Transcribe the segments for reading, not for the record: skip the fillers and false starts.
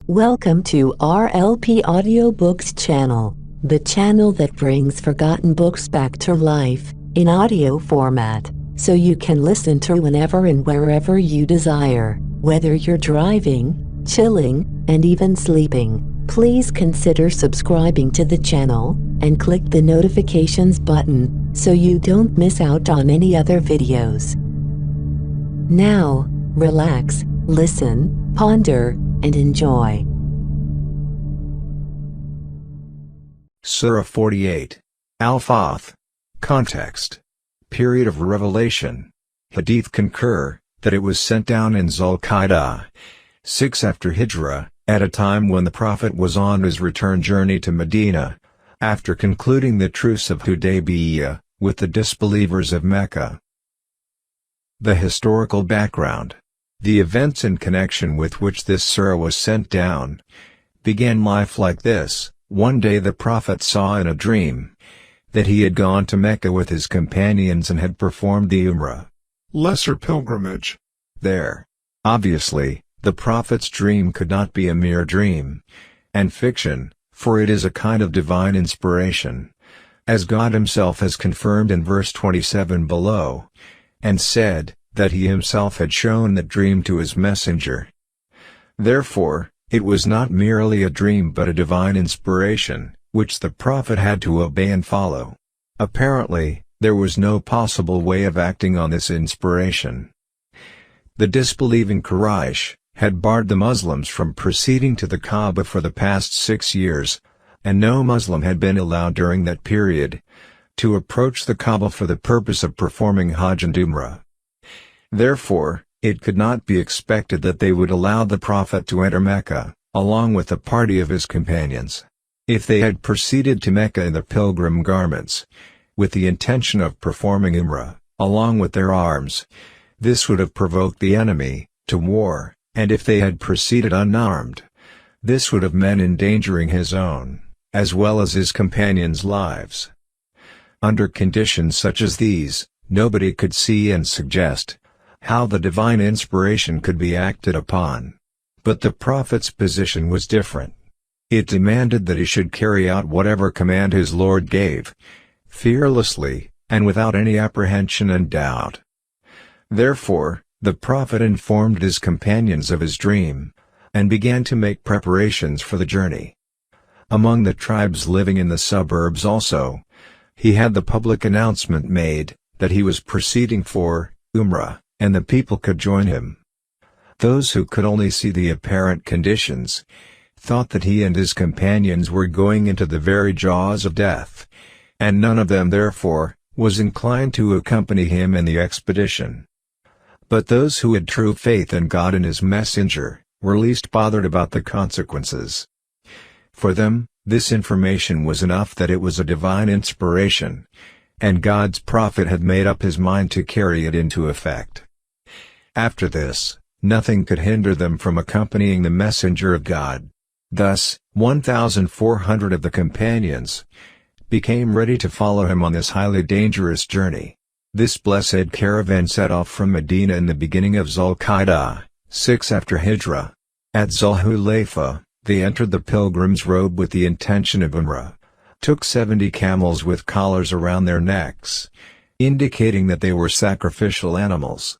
Welcome to RLP Audiobooks channel, the channel that brings forgotten books back to life in audio format, so you can listen to whenever and wherever you desire, whether you're driving, chilling, and even sleeping. Please consider subscribing to the channel and click the notifications button so you don't miss out on any other videos. Now, relax, listen, ponder, and enjoy. Surah 48. Al-Fath. Context. Period of revelation. Hadith concur that it was sent down in Zul-Qa'dah 6 after Hijrah, at a time when the Prophet was on his return journey to Medina, after concluding the truce of Hudaybiyah with the disbelievers of Mecca. The historical background. The events in connection with which this surah was sent down began life like this. One day the Prophet saw in a dream that he had gone to Mecca with his companions and had performed the Umrah, lesser pilgrimage, there. Obviously, the Prophet's dream could not be a mere dream and fiction, for it is a kind of divine inspiration, as God himself has confirmed in verse 27 below, and said that he himself had shown that dream to his messenger. Therefore, it was not merely a dream but a divine inspiration, which the Prophet had to obey and follow. Apparently, there was no possible way of acting on this inspiration. The disbelieving Quraysh had barred the Muslims from proceeding to the Kaaba for the past 6 years, and no Muslim had been allowed during that period to approach the Kaaba for the purpose of performing Hajj and Umrah. Therefore, it could not be expected that they would allow the Prophet to enter Mecca, along with a party of his companions. If they had proceeded to Mecca in their pilgrim garments, with the intention of performing Umrah, along with their arms, this would have provoked the enemy to war, and if they had proceeded unarmed, this would have meant endangering his own, as well as his companions' lives. Under conditions such as these, nobody could see and suggest how the divine inspiration could be acted upon. But the Prophet's position was different. It demanded that he should carry out whatever command his Lord gave, fearlessly, and without any apprehension and doubt. Therefore, the Prophet informed his companions of his dream, and began to make preparations for the journey. Among the tribes living in the suburbs also, he had the public announcement made that he was proceeding for Umrah, and the people could join him. Those who could only see the apparent conditions thought that he and his companions were going into the very jaws of death, and none of them therefore was inclined to accompany him in the expedition. But those who had true faith in God and his messenger were least bothered about the consequences. For them, this information was enough that it was a divine inspiration, and God's prophet had made up his mind to carry it into effect. After this, nothing could hinder them from accompanying the messenger of God. Thus, 1,400 of the companions became ready to follow him on this highly dangerous journey. This blessed caravan set off from Medina in the beginning of Zul-Qa'dah 6 after Hijrah. At Zul-Hulayfa, they entered the pilgrim's road with the intention of Umrah, took 70 camels with collars around their necks, indicating that they were sacrificial animals,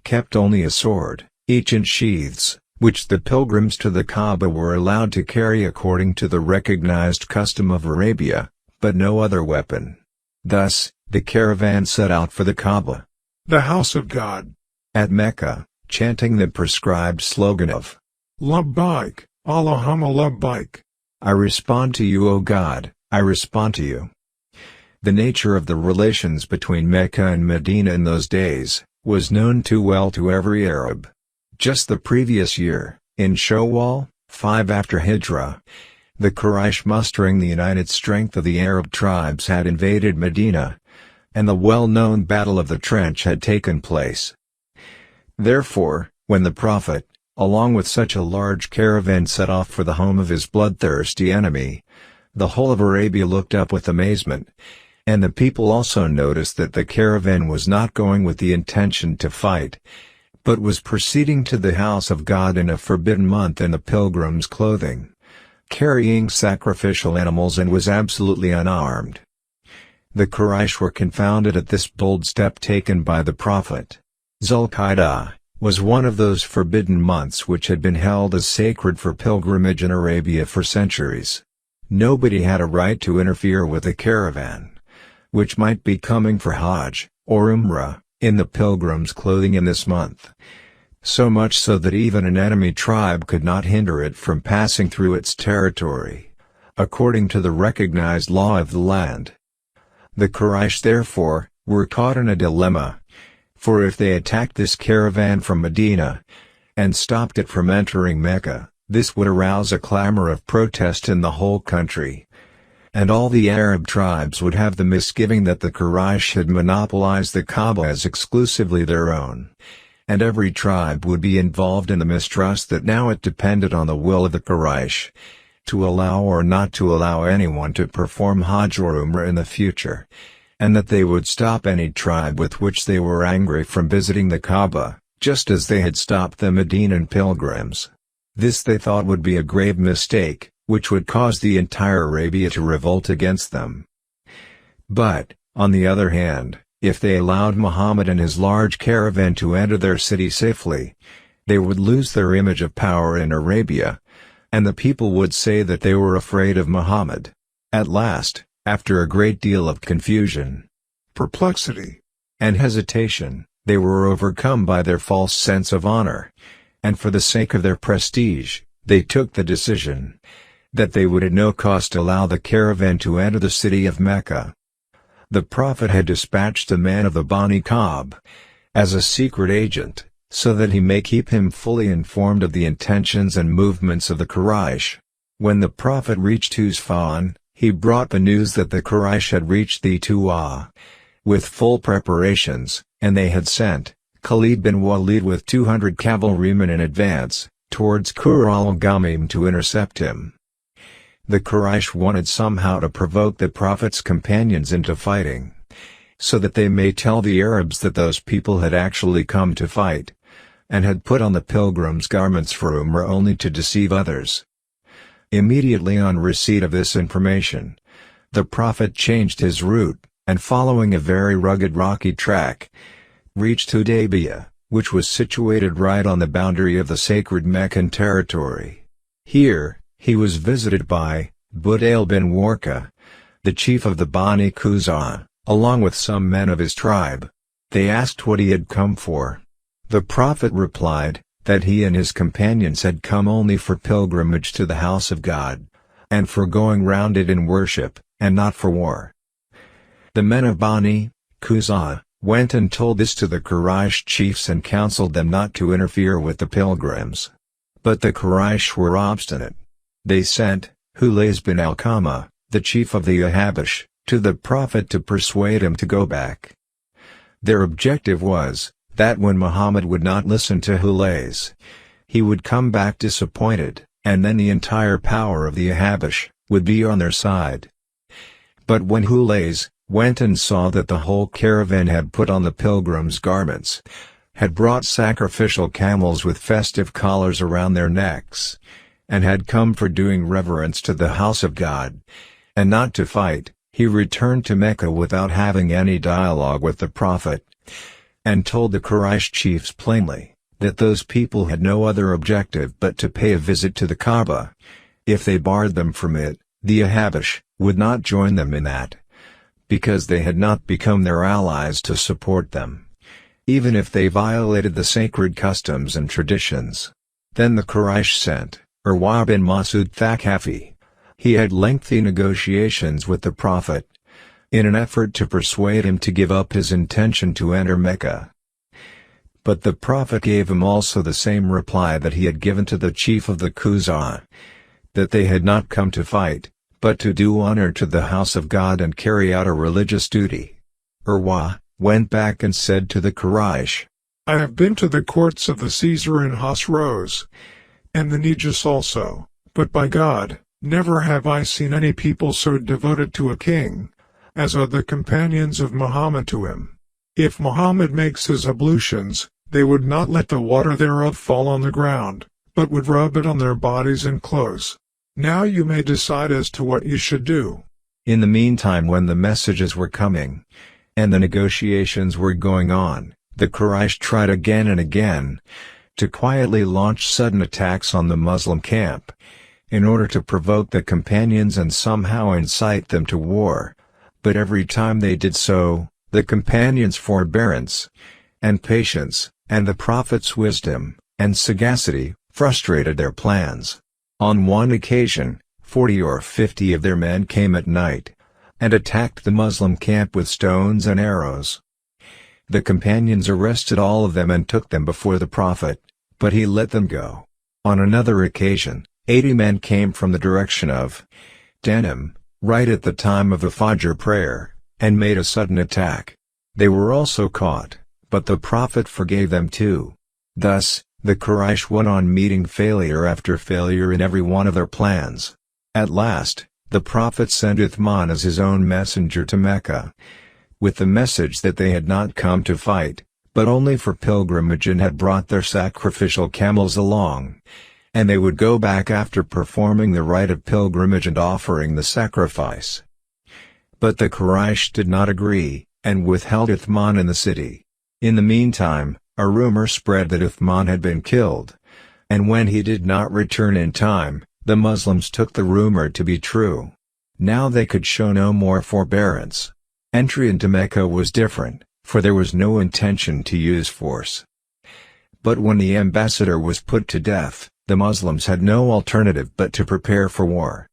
kept only a sword, each in sheaths, which the pilgrims to the Kaaba were allowed to carry according to the recognized custom of Arabia, but no other weapon. Thus, the caravan set out for the Kaaba, the house of God, at Mecca, chanting the prescribed slogan of Labbaik, Allahumma Labbaik. I respond to you, O God, I respond to you. The nature of the relations between Mecca and Medina in those days was known too well to every Arab. Just the previous year, in Shawwal, 5 after Hijrah, the Quraysh mustering the united strength of the Arab tribes had invaded Medina, and the well-known Battle of the Trench had taken place. Therefore, when the Prophet, along with such a large caravan, set off for the home of his bloodthirsty enemy, the whole of Arabia looked up with amazement, and the people also noticed that the caravan was not going with the intention to fight, but was proceeding to the house of God in a forbidden month in the pilgrim's clothing, carrying sacrificial animals, and was absolutely unarmed. The Quraysh were confounded at this bold step taken by the Prophet. Zulqa'dah was one of those forbidden months which had been held as sacred for pilgrimage in Arabia for centuries. Nobody had a right to interfere with a caravan, which might be coming for Hajj, or Umrah, in the pilgrim's clothing in this month. So much so that even an enemy tribe could not hinder it from passing through its territory, according to the recognized law of the land. The Quraysh therefore were caught in a dilemma, for if they attacked this caravan from Medina, and stopped it from entering Mecca, this would arouse a clamor of protest in the whole country, and all the Arab tribes would have the misgiving that the Quraysh had monopolized the Kaaba as exclusively their own, and every tribe would be involved in the mistrust that now it depended on the will of the Quraysh to allow or not to allow anyone to perform Hajj or Umrah in the future, and that they would stop any tribe with which they were angry from visiting the Kaaba, just as they had stopped the Medinan pilgrims. This they thought would be a grave mistake, which would cause the entire Arabia to revolt against them. But, on the other hand, if they allowed Muhammad and his large caravan to enter their city safely, they would lose their image of power in Arabia, and the people would say that they were afraid of Muhammad. At last, after a great deal of confusion, perplexity, and hesitation, they were overcome by their false sense of honor, and for the sake of their prestige, they took the decision that they would at no cost allow the caravan to enter the city of Mecca. The Prophet had dispatched a man of the Bani Ka'b as a secret agent, so that he may keep him fully informed of the intentions and movements of the Quraysh. When the Prophet reached Usfan, he brought the news that the Quraysh had reached the Tuwa with full preparations, and they had sent Khalid bin Walid with 200 cavalrymen in advance, towards Qur al-Ghamim to intercept him. The Quraysh wanted somehow to provoke the Prophet's companions into fighting, so that they may tell the Arabs that those people had actually come to fight, and had put on the pilgrim's garments for Umrah only to deceive others. Immediately on receipt of this information, the Prophet changed his route, and following a very rugged rocky track, reached Hudaybiyah, which was situated right on the boundary of the sacred Meccan territory. Here, he was visited by Budayl bin Warqa, the chief of the Bani Khuzā, along with some men of his tribe. They asked what he had come for. The Prophet replied that he and his companions had come only for pilgrimage to the house of God, and for going round it in worship, and not for war. The men of Bani Khuzā went and told this to the Quraysh chiefs and counseled them not to interfere with the pilgrims. But the Quraysh were obstinate. They sent Hulays bin Alqamah, the chief of the Ahabish, to the Prophet to persuade him to go back. Their objective was that when Muhammad would not listen to Hulays, he would come back disappointed, and then the entire power of the Ahabish would be on their side. But when Hulays went and saw that the whole caravan had put on the pilgrims' garments, had brought sacrificial camels with festive collars around their necks, and had come for doing reverence to the house of God, and not to fight, he returned to Mecca without having any dialogue with the Prophet, and told the Quraysh chiefs plainly that those people had no other objective but to pay a visit to the Kaaba. If they barred them from it, the Ahabish would not join them in that, because they had not become their allies to support them, even if they violated the sacred customs and traditions. Then the Quraysh sent Urwa bin Masud Thaqafi. He had lengthy negotiations with the Prophet, in an effort to persuade him to give up his intention to enter Mecca. But the Prophet gave him also the same reply that he had given to the chief of the Khuzā, that they had not come to fight, but to do honor to the house of God and carry out a religious duty. Urwa went back and said to the Quraysh, I have been to the courts of the Caesar in Hasros, and the Negus also, but by God, never have I seen any people so devoted to a king, as are the companions of Muhammad to him. If Muhammad makes his ablutions, They would not let the water thereof fall on the ground, but would rub it on their bodies and clothes. Now you may decide as to what you should do." In the meantime, when the messages were coming, and the negotiations were going on, the Quraysh tried again and again to quietly launch sudden attacks on the Muslim camp, in order to provoke the companions and somehow incite them to war. But every time they did so, the companions' forbearance and patience, and the Prophet's wisdom and sagacity, frustrated their plans. On one occasion, 40 or 50 of their men came at night, and attacked the Muslim camp with stones and arrows. The companions arrested all of them and took them before the Prophet, but he let them go. On another occasion, 80 men came from the direction of Tanim, right at the time of the Fajr prayer, and made a sudden attack. They were also caught, but the Prophet forgave them too. Thus, the Quraysh went on meeting failure after failure in every one of their plans. At last, the Prophet sent Uthman as his own messenger to Mecca, with the message that they had not come to fight, but only for pilgrimage, and had brought their sacrificial camels along, and they would go back after performing the rite of pilgrimage and offering the sacrifice. But the Quraysh did not agree, and withheld Uthman in the city. In the meantime, a rumor spread that Uthman had been killed, and when he did not return in time, the Muslims took the rumor to be true. Now they could show no more forbearance. Entry into Mecca was different, for there was no intention to use force. But when the ambassador was put to death, the Muslims had no alternative but to prepare for war.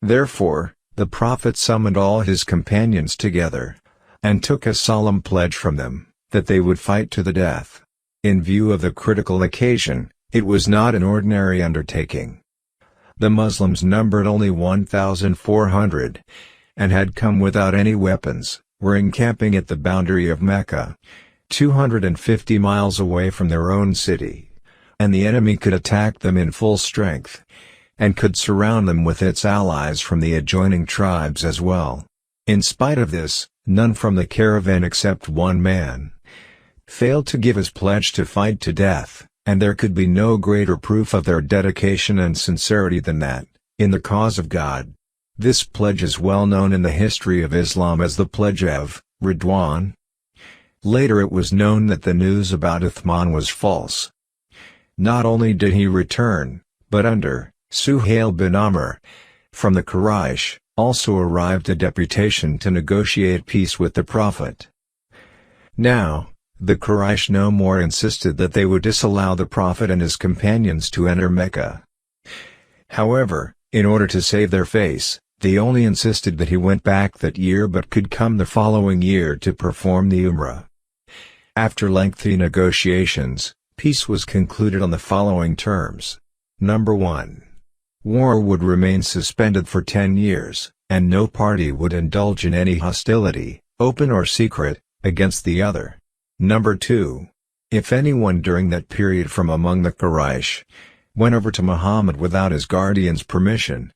Therefore, the Prophet summoned all his companions together, and took a solemn pledge from them, that they would fight to the death. In view of the critical occasion, it was not an ordinary undertaking. The Muslims numbered only 1,400, and had come without any weapons, were encamping at the boundary of Mecca, 250 miles away from their own city, and the enemy could attack them in full strength, and could surround them with its allies from the adjoining tribes as well. In spite of this, none from the caravan except one man failed to give his pledge to fight to death, and there could be no greater proof of their dedication and sincerity than that, in the cause of God. This pledge is well known in the history of Islam as the Pledge of Ridwan. Later it was known that the news about Uthman was false. Not only did he return, but under Suhail bin Amr, from the Quraysh, also arrived a deputation to negotiate peace with the Prophet. Now, the Quraysh no more insisted that they would disallow the Prophet and his companions to enter Mecca. However, in order to save their face, they only insisted that he went back that year but could come the following year to perform the Umrah. After lengthy negotiations, peace was concluded on the following terms. Number 1. War would remain suspended for 10 years, and no party would indulge in any hostility, open or secret, against the other. Number 2. If anyone during that period from among the Quraysh went over to Muhammad without his guardian's permission,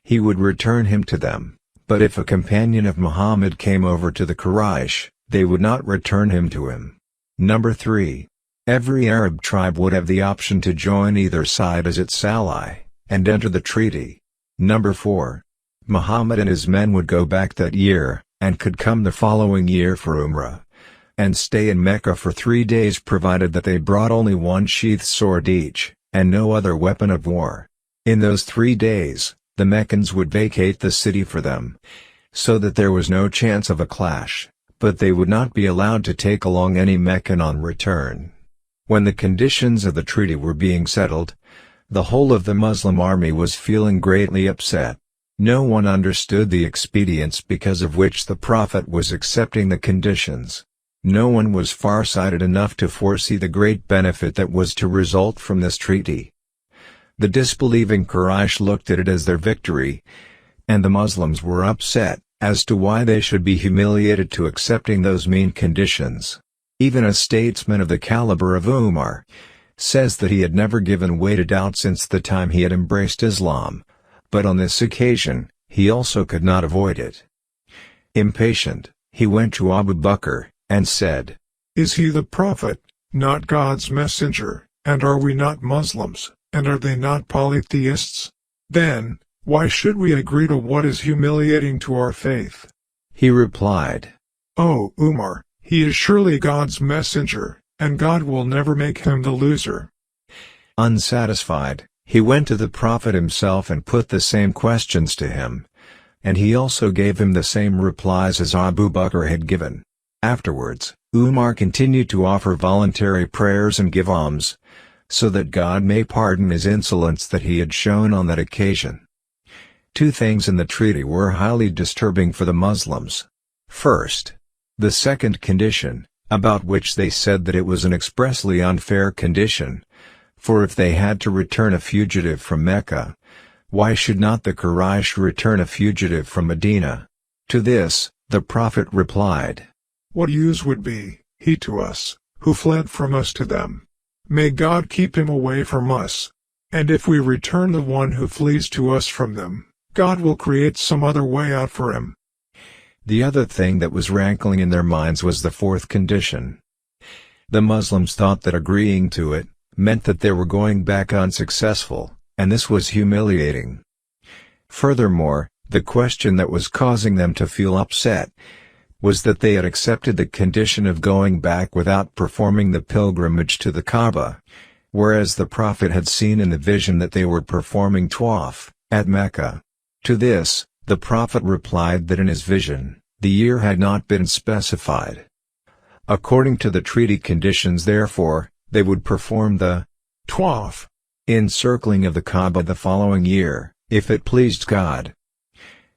he would return him to them, but if a companion of Muhammad came over to the Quraysh, they would not return him to him. Number 3. Every Arab tribe would have the option to join either side as its ally, and enter the treaty. Number 4. Muhammad and his men would go back that year, and could come the following year for Umrah, and stay in Mecca for 3 days provided that they brought only one sheathed sword each, and no other weapon of war. In those 3 days, the Meccans would vacate the city for them, so that there was no chance of a clash, but they would not be allowed to take along any Meccan on return. When the conditions of the treaty were being settled, the whole of the Muslim army was feeling greatly upset. No one understood the expedience because of which the Prophet was accepting the conditions. No one was far-sighted enough to foresee the great benefit that was to result from this treaty. The disbelieving Quraysh looked at it as their victory, and the Muslims were upset as to why they should be humiliated to accepting those mean conditions. Even a statesman of the caliber of Umar says that he had never given way to doubt since the time he had embraced Islam, but on this occasion, he also could not avoid it. Impatient, he went to Abu Bakr, and said, "Is he the Prophet?" not God's messenger, and are we not Muslims, and are they not polytheists? Then, why should we agree to what is humiliating to our faith? He replied, "O Umar, he is surely God's messenger, and God will never make him the loser." Unsatisfied, he went to the Prophet himself and put the same questions to him, and he also gave him the same replies as Abu Bakr had given. Afterwards, Umar continued to offer voluntary prayers and give alms, so that God may pardon his insolence that he had shown on that occasion. Two things in the treaty were highly disturbing for the Muslims. First, the second condition, about which they said that it was an expressly unfair condition, for if they had to return a fugitive from Mecca, why should not the Quraysh return a fugitive from Medina? To this, the Prophet replied, "What use would be he to us, who fled from us to them? May God keep him away from us. And if we return the one who flees to us from them, God will create some other way out for him." The other thing that was rankling in their minds was the fourth condition. The Muslims thought that agreeing to it meant that they were going back unsuccessful, and this was humiliating. Furthermore, the question that was causing them to feel upset was that they had accepted the condition of going back without performing the pilgrimage to the Kaaba, whereas the Prophet had seen in the vision that they were performing tawaf at Mecca. To this, the Prophet replied that in his vision, the year had not been specified. According to the treaty conditions, therefore, they would perform the tawaf, encircling of the Kaaba the following year, if it pleased God.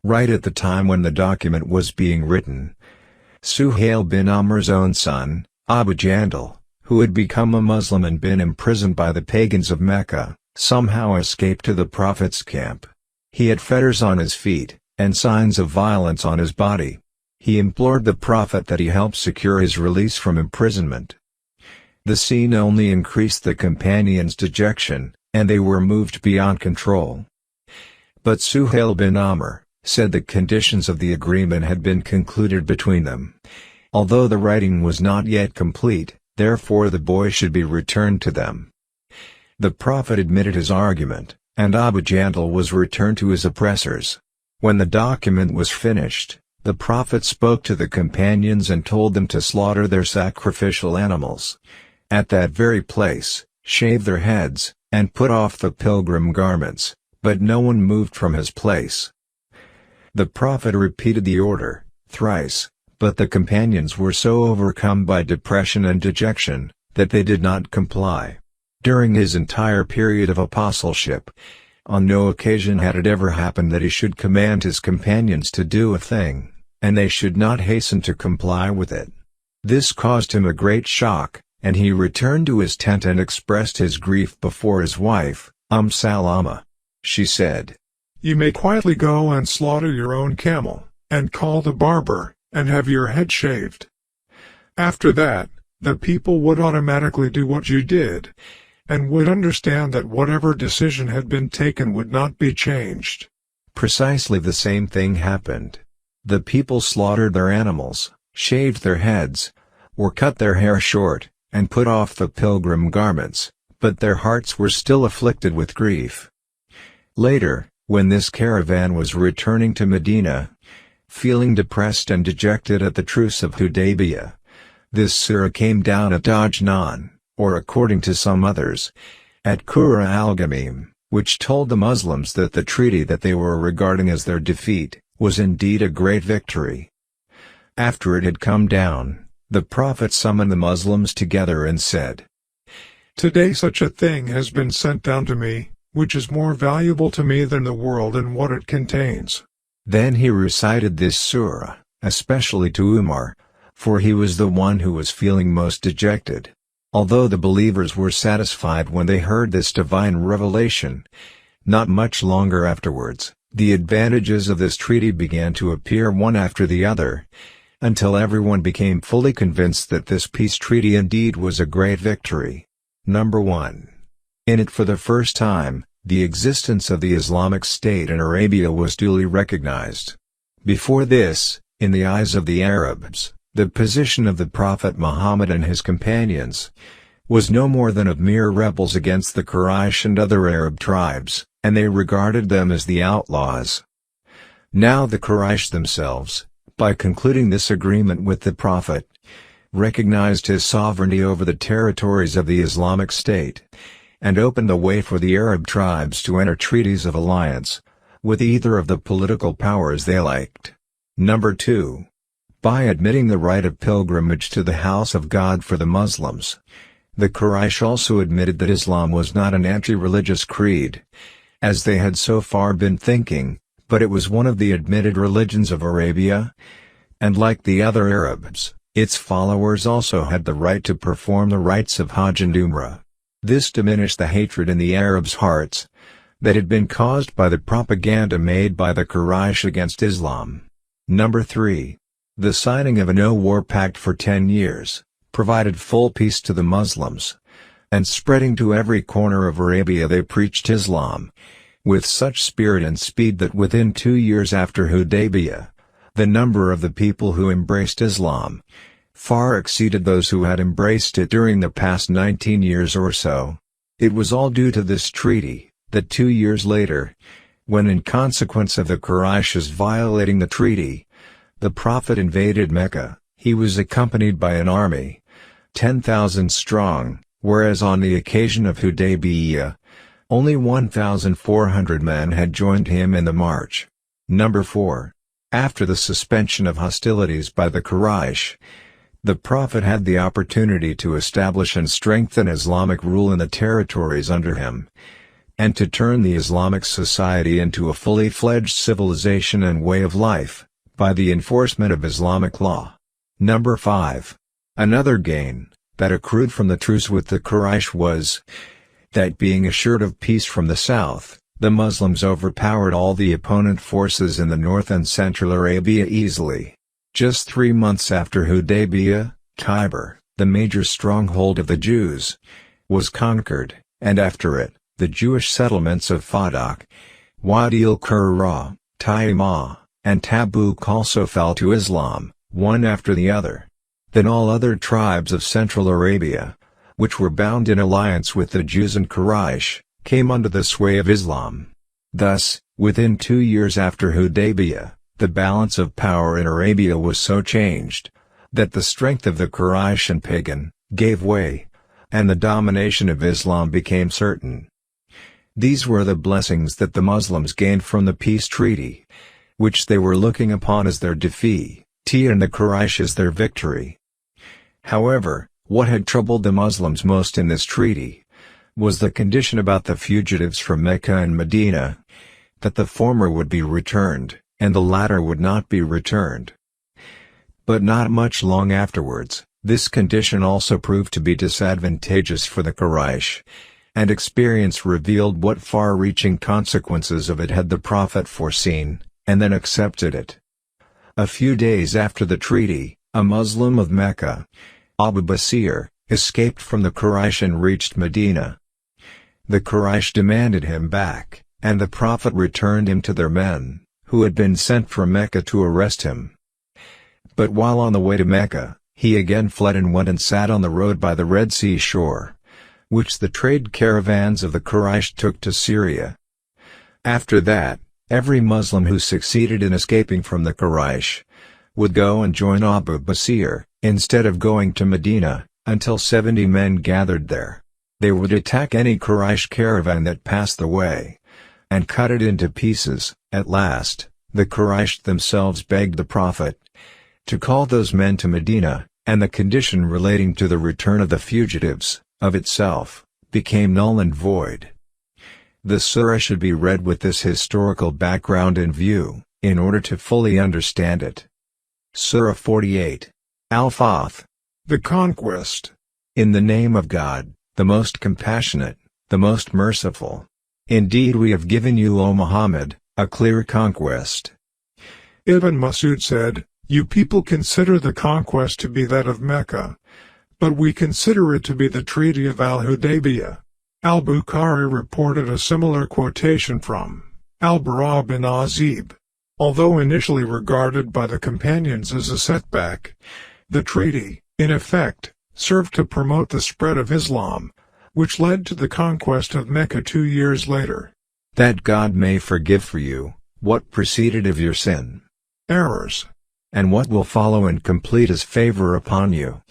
Right at the time when the document was being written, Suhail bin Amr's own son, Abu Jandal, who had become a Muslim and been imprisoned by the pagans of Mecca, somehow escaped to the Prophet's camp. He had fetters on his feet, and signs of violence on his body. He implored the Prophet that he help secure his release from imprisonment. The scene only increased the companions' dejection, and they were moved beyond control. But Suhail bin Amr said the conditions of the agreement had been concluded between them. Although the writing was not yet complete, therefore the boy should be returned to them. The Prophet admitted his argument, and Abu Jandal was returned to his oppressors. When the document was finished, the Prophet spoke to the companions and told them to slaughter their sacrificial animals at that very place, shave their heads, and put off the pilgrim garments, but no one moved from his place. The Prophet repeated the order thrice, but the companions were so overcome by depression and dejection, that they did not comply. During his entire period of apostleship, on no occasion had it ever happened that he should command his companions to do a thing, and they should not hasten to comply with it. This caused him a great shock, and he returned to his tent and expressed his grief before his wife, Salama. She said, "You may quietly go and slaughter your own camel, and call the barber, and have your head shaved. After that, the people would automatically do what you did, and would understand that whatever decision had been taken would not be changed." Precisely the same thing happened. The people slaughtered their animals, shaved their heads, or cut their hair short, and put off the pilgrim garments, but their hearts were still afflicted with grief. Later, when this caravan was returning to Medina, feeling depressed and dejected at the truce of Hudaybiyah, this surah came down at Ajnan, or according to some others, at Qura al-Ghamim, which told the Muslims that the treaty that they were regarding as their defeat was indeed a great victory. After it had come down, the Prophet summoned the Muslims together and said, "Today such a thing has been sent down to me, which is more valuable to me than the world and what it contains." Then he recited this surah, especially to Umar, for he was the one who was feeling most dejected. Although the believers were satisfied when they heard this divine revelation, not much longer afterwards, the advantages of this treaty began to appear one after the other, until everyone became fully convinced that this peace treaty indeed was a great victory. Number 1. In it for the first time, the existence of the Islamic State in Arabia was duly recognized. Before this, in the eyes of the Arabs, the position of the Prophet Muhammad and his companions was no more than of mere rebels against the Quraysh and other Arab tribes, and they regarded them as the outlaws. Now the Quraysh themselves, by concluding this agreement with the Prophet, recognized his sovereignty over the territories of the Islamic State, and opened the way for the Arab tribes to enter treaties of alliance with either of the political powers they liked. Number 2. By admitting the right of pilgrimage to the house of God for the Muslims, the Quraysh also admitted that Islam was not an anti-religious creed, as they had so far been thinking, but it was one of the admitted religions of Arabia, and like the other Arabs, its followers also had the right to perform the rites of Hajj and Umrah. This diminished the hatred in the Arabs' hearts that had been caused by the propaganda made by the Quraysh against Islam. Number 3. The signing of a no-war pact for 10 years provided full peace to the Muslims, and spreading to every corner of Arabia they preached Islam with such spirit and speed that within 2 years after Hudaybiyah, the number of the people who embraced Islam far exceeded those who had embraced it during the past 19 years or so. It was all due to this treaty that 2 years later, when in consequence of the Quraysh's violating the treaty, the Prophet invaded Mecca, he was accompanied by an army 10,000 strong, whereas on the occasion of Hudaybiyah, only 1,400 men had joined him in the march. Number 4. After the suspension of hostilities by the Quraysh, the Prophet had the opportunity to establish and strengthen Islamic rule in the territories under him, and to turn the Islamic society into a fully fledged civilization and way of life, by the enforcement of Islamic law. Number 5. Another gain that accrued from the truce with the Quraysh was that being assured of peace from the south, the Muslims overpowered all the opponent forces in the north and central Arabia easily. Just 3 months after Hudaybiyah, Khyber, the major stronghold of the Jews, was conquered, and after it, the Jewish settlements of Fadak, Wadi al-Qura, Taimah, and Tabuk also fell to Islam, one after the other. Then all other tribes of Central Arabia, which were bound in alliance with the Jews and Quraysh, came under the sway of Islam. Thus, within 2 years after Hudaybiyah, the balance of power in Arabia was so changed, that the strength of the Quraysh and pagan gave way, and the domination of Islam became certain. These were the blessings that the Muslims gained from the peace treaty, which they were looking upon as their defeat, and the Quraysh as their victory. However, what had troubled the Muslims most in this treaty was the condition about the fugitives from Mecca and Medina, that the former would be returned, and the latter would not be returned. But not much long afterwards, this condition also proved to be disadvantageous for the Quraysh, and experience revealed what far-reaching consequences of it had the Prophet foreseen, and then accepted it. A few days after the treaty, a Muslim of Mecca, Abu Basir, escaped from the Quraysh and reached Medina. The Quraysh demanded him back, and the Prophet returned him to their men, who had been sent from Mecca to arrest him. But while on the way to Mecca, he again fled and went and sat on the road by the Red Sea shore, which the trade caravans of the Quraysh took to Syria. After that, every Muslim who succeeded in escaping from the Quraysh would go and join Abu Basir, instead of going to Medina, until 70 men gathered there. They would attack any Quraysh caravan that passed the way, and cut it into pieces. At last, the Quraysh themselves begged the Prophet to call those men to Medina, and the condition relating to the return of the fugitives, of itself, became null and void. The surah should be read with this historical background in view, in order to fully understand it. Surah 48. Al-Fath. The Conquest. In the name of God, the most compassionate, the most merciful. Indeed we have given you, O Muhammad, a clear conquest. Ibn Masud said, "You people consider the conquest to be that of Mecca, but we consider it to be the Treaty of Al-Hudaybiyah." Al-Bukhari reported a similar quotation from Al-Bara bin Azib. Although initially regarded by the companions as a setback, the treaty, in effect, served to promote the spread of Islam, which led to the conquest of Mecca 2 years later. That God may forgive for you what preceded of your sin, Errors, and what will follow, and complete His favor upon you,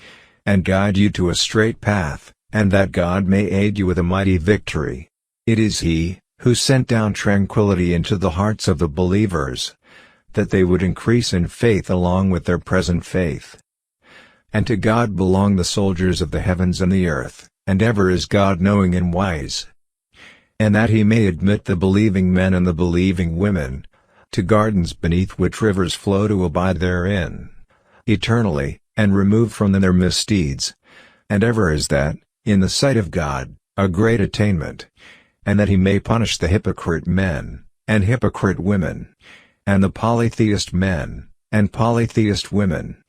and guide you to a straight path, and that God may aid you with a mighty victory. It is He who sent down tranquility into the hearts of the believers, that they would increase in faith along with their present faith. And to God belong the soldiers of the heavens and the earth, and ever is God knowing and wise. And that He may admit the believing men and the believing women to gardens beneath which rivers flow to abide therein eternally, and remove from them their misdeeds. And ever is that, in the sight of God, a great attainment. And that He may punish the hypocrite men, and hypocrite women, and the polytheist men, and polytheist women,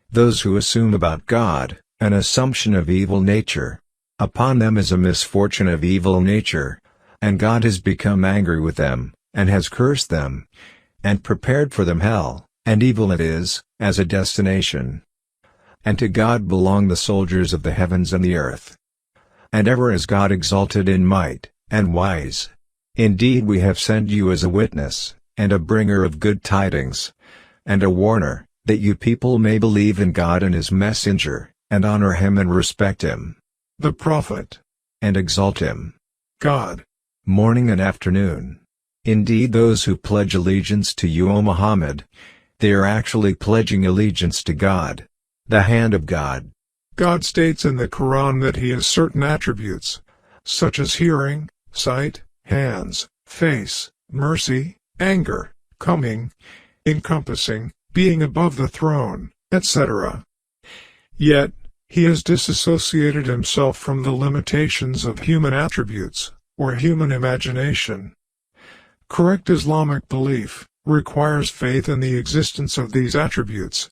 those who assume about God an assumption of evil nature. Upon them is a misfortune of evil nature, and God has become angry with them, and has cursed them, and prepared for them hell, and evil it is, as a destination. And to God belong the soldiers of the heavens and the earth. And ever is God exalted in might, and wise. Indeed, we have sent you as a witness, and a bringer of good tidings, and a warner, that you people may believe in God and His messenger, and honor Him and respect Him, the Prophet, and exalt Him, God, morning and afternoon. Indeed, those who pledge allegiance to you, O Muhammad, they are actually pledging allegiance to God, the hand of God. God states in the Quran that He has certain attributes, such as hearing, sight, hands, face, mercy, anger, coming, encompassing, being above the throne, etc. Yet, He has disassociated Himself from the limitations of human attributes, or human imagination. Correct Islamic belief requires faith in the existence of these attributes,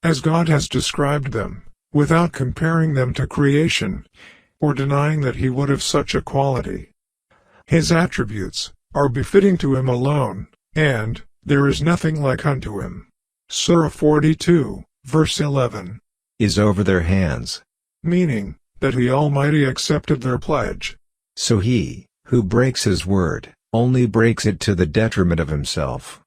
as God has described them, without comparing them to creation, or denying that He would have such a quality. His attributes are befitting to Him alone, and there is nothing like unto Him. Surah 42, verse 11. Is over their hands. Meaning, that He Almighty accepted their pledge. So he, who breaks His word, only breaks it to the detriment of himself.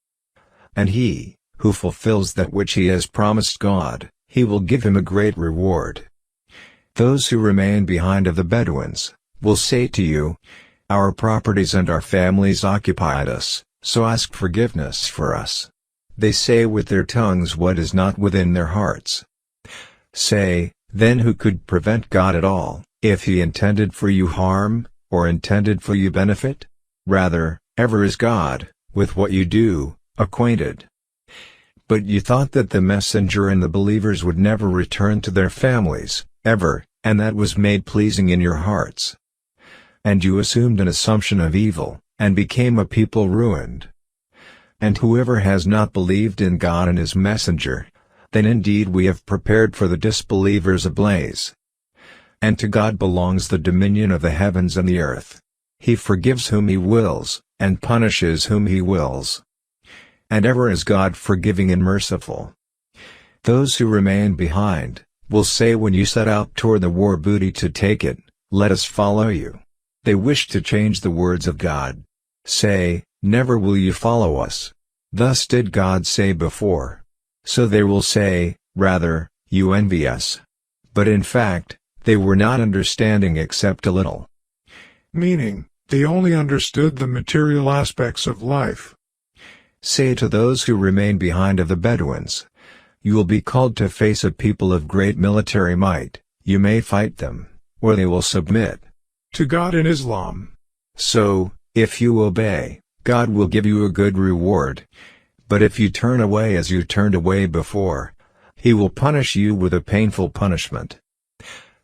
And he, who fulfills that which he has promised God, He will give him a great reward. Those who remain behind of the Bedouins will say to you, our properties and our families occupied us, so ask forgiveness for us. They say with their tongues what is not within their hearts. Say, then who could prevent God at all, if He intended for you harm, or intended for you benefit? Rather, ever is God, with what you do, acquainted. But you thought that the messenger and the believers would never return to their families, ever, and that was made pleasing in your hearts. And you assumed an assumption of evil, and became a people ruined. And whoever has not believed in God and His messenger, then indeed we have prepared for the disbelievers a blaze. And to God belongs the dominion of the heavens and the earth. He forgives whom He wills, and punishes whom He wills. And ever is God forgiving and merciful. Those who remain behind will say when you set out toward the war booty to take it, let us follow you. They wish to change the words of God. Say, never will you follow us. Thus did God say before. So they will say, rather, you envy us. But in fact, they were not understanding except a little. Meaning, they only understood the material aspects of life. Say to those who remain behind of the Bedouins, you will be called to face a people of great military might, you may fight them, or they will submit to God in Islam. So, if you obey, God will give you a good reward. But if you turn away as you turned away before, He will punish you with a painful punishment.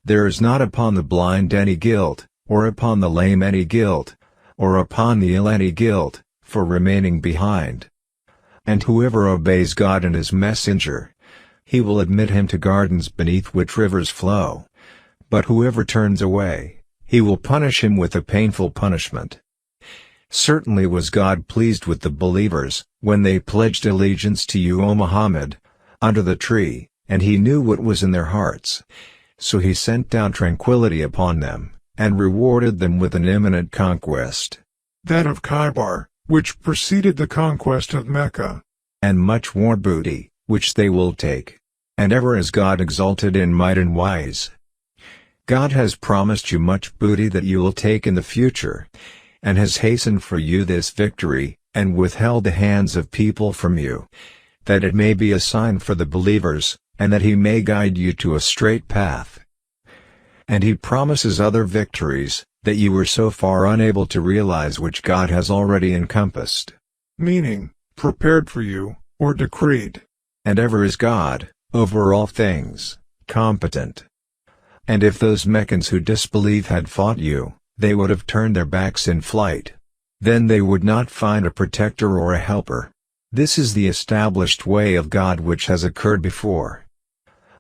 There is not upon the blind any guilt, or upon the lame any guilt, or upon the ill any guilt, for remaining behind. And whoever obeys God and His messenger, He will admit him to gardens beneath which rivers flow. But whoever turns away, He will punish him with a painful punishment. Certainly was God pleased with the believers, when they pledged allegiance to you, O Muhammad, under the tree, and He knew what was in their hearts. So he sent down tranquility upon them, and rewarded them with an imminent conquest, that of Khaybar, which preceded the conquest of Mecca, and much more booty, which they will take. And ever is God exalted in might and wise. God has promised you much booty that you will take in the future, and has hastened for you this victory, and withheld the hands of people from you, that it may be a sign for the believers, and that he may guide you to a straight path. And he promises other victories, that you were so far unable to realize, which God has already encompassed, meaning, prepared for you, or decreed. And ever is God, over all things, competent. And if those Meccans who disbelieve had fought you, they would have turned their backs in flight. Then they would not find a protector or a helper. This is the established way of God which has occurred before.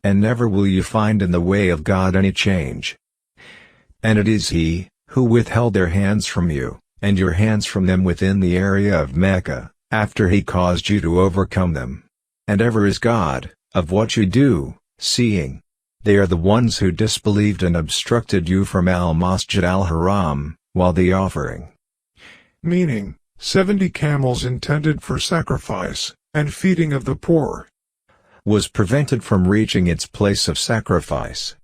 And never will you find in the way of God any change. And it is He, who withheld their hands from you, and your hands from them within the area of Mecca, after He caused you to overcome them. And ever is God, of what you do, seeing. They are the ones who disbelieved and obstructed you from al-Masjid al-Haram, while the offering, meaning, 70 camels intended for sacrifice, and feeding of the poor, was prevented from reaching its place of sacrifice.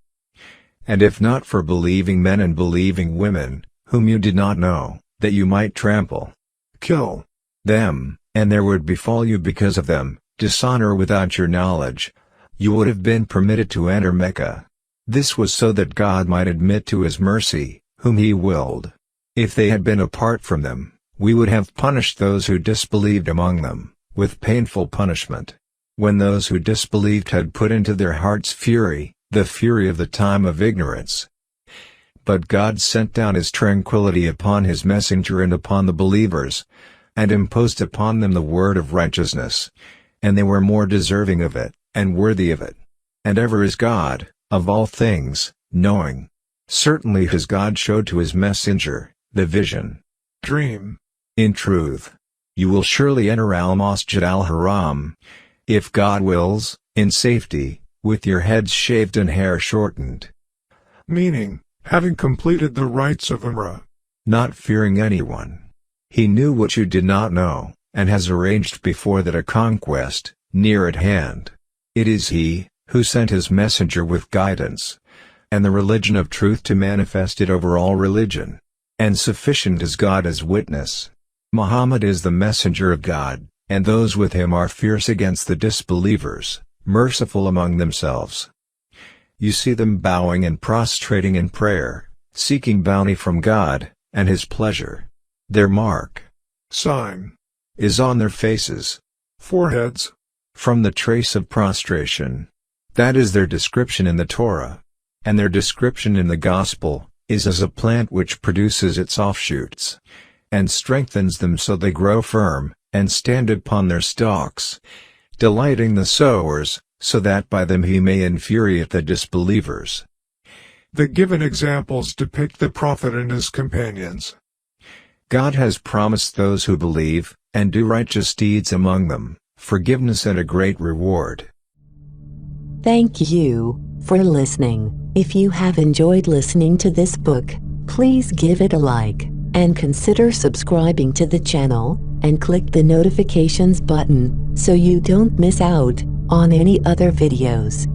And if not for believing men and believing women, whom you did not know, that you might trample, kill them, and there would befall you because of them dishonor without your knowledge, you would have been permitted to enter Mecca. This was so that God might admit to His mercy, whom He willed. If they had been apart from them, we would have punished those who disbelieved among them, with painful punishment. When those who disbelieved had put into their hearts fury, the fury of the time of ignorance. But God sent down His tranquility upon His messenger and upon the believers, and imposed upon them the word of righteousness, and they were more deserving of it, and worthy of it. And ever is God, of all things, knowing. Certainly His God showed to His messenger, the vision, dream. In truth, you will surely enter al-Masjid al-Haram, if God wills, in safety, with your heads shaved and hair shortened. Meaning, having completed the rites of Umrah. Not fearing anyone. He knew what you did not know, and has arranged before that a conquest, near at hand. It is He, who sent His messenger with guidance, and the religion of truth to manifest it over all religion. And sufficient is God as witness. Muhammad is the messenger of God, and those with him are fierce against the disbelievers, merciful among themselves. You see them bowing and prostrating in prayer, seeking bounty from God, and His pleasure. Their mark, sign, is on their faces, foreheads, from the trace of prostration. That is their description in the Torah. And their description in the Gospel, is as a plant which produces its offshoots, and strengthens them so they grow firm, and stand upon their stalks, delighting the sowers, so that by them He may infuriate the disbelievers. The given examples depict the Prophet and his companions. God has promised those who believe, and do righteous deeds among them, forgiveness and a great reward. Thank you for listening. If you have enjoyed listening to this book, please give it a like, and consider subscribing to the channel, and click the notifications button, so you don't miss out on any other videos.